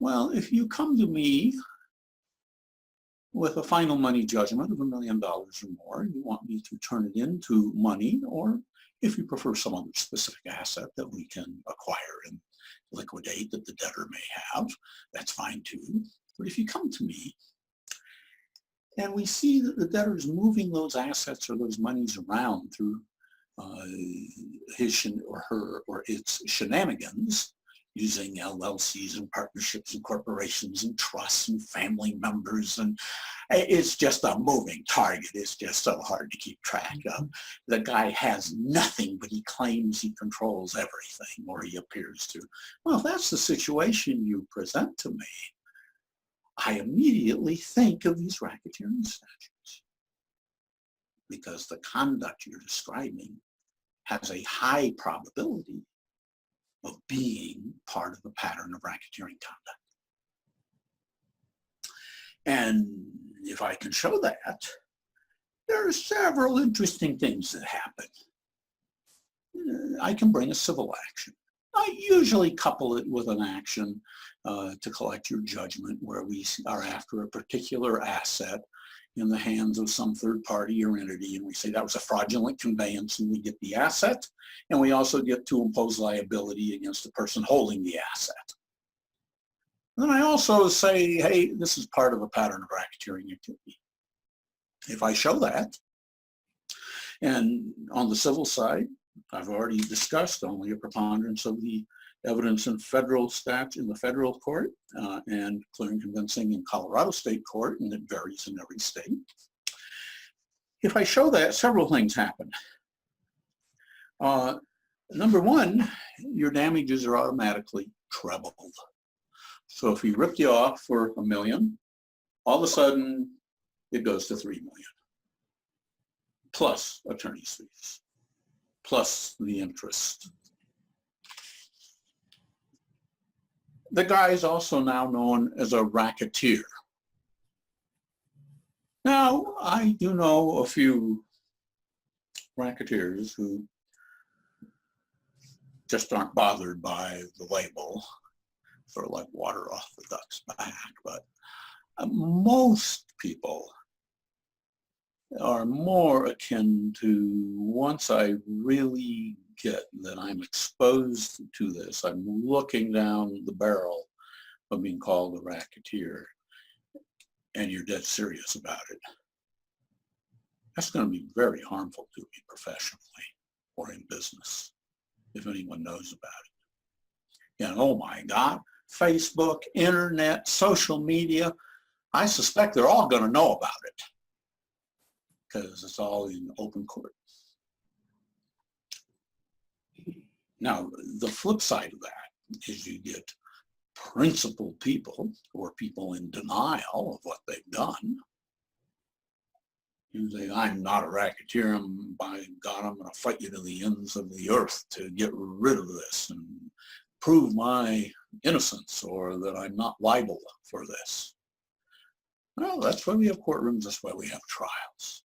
Well, if you come to me with a final money judgment of $1 million or more, you want me to turn it into money, or if you prefer some other specific asset that we can acquire and liquidate that the debtor may have, that's fine too. But if you come to me and we see that the debtor is moving those assets or those monies around through his or her or its shenanigans, using LLCs and partnerships and corporations and trusts and family members, and it's just a moving target. It's just so hard to keep track of. The guy has nothing, but he claims he controls everything, or he appears to. Well, if that's the situation you present to me, I immediately think of these racketeering statutes, because the conduct you're describing has a high probability of being part of a pattern of racketeering conduct. And if I can show that, there are several interesting things that happen. I can bring a civil action. I usually couple it with an action to collect your judgment, where we are after a particular asset in the hands of some third party or entity, and we say that was a fraudulent conveyance, and we get the asset, and we also get to impose liability against the person holding the asset. Then I also say, hey, this is part of a pattern of racketeering activity. If I show that, and on the civil side, I've already discussed only a preponderance of the evidence in federal statute in the federal court and clear and convincing in Colorado State Court, and it varies in every state. If I show that, several things happen. Number one, your damages are automatically trebled. So if we ripped you off for $1 million, all of a sudden it goes to $3 million, plus attorney's fees, plus the interest. The guy is also now known as a racketeer. Now, I do know a few racketeers who just aren't bothered by the label, sort of like water off the duck's back, but most people are more akin to, once I really get that I'm exposed to this, I'm looking down the barrel of being called a racketeer, and you're dead serious about it, that's going to be very harmful to me professionally or in business, if anyone knows about it. And oh my God, Facebook, internet, social media, I suspect they're all going to know about it, because it's all in open court. Now, the flip side of that is you get principled people, or people in denial of what they've done. You say, I'm not a racketeer, by God, I'm going to fight you to the ends of the earth to get rid of this and prove my innocence, or that I'm not liable for this. Well, that's why we have courtrooms, that's why we have trials.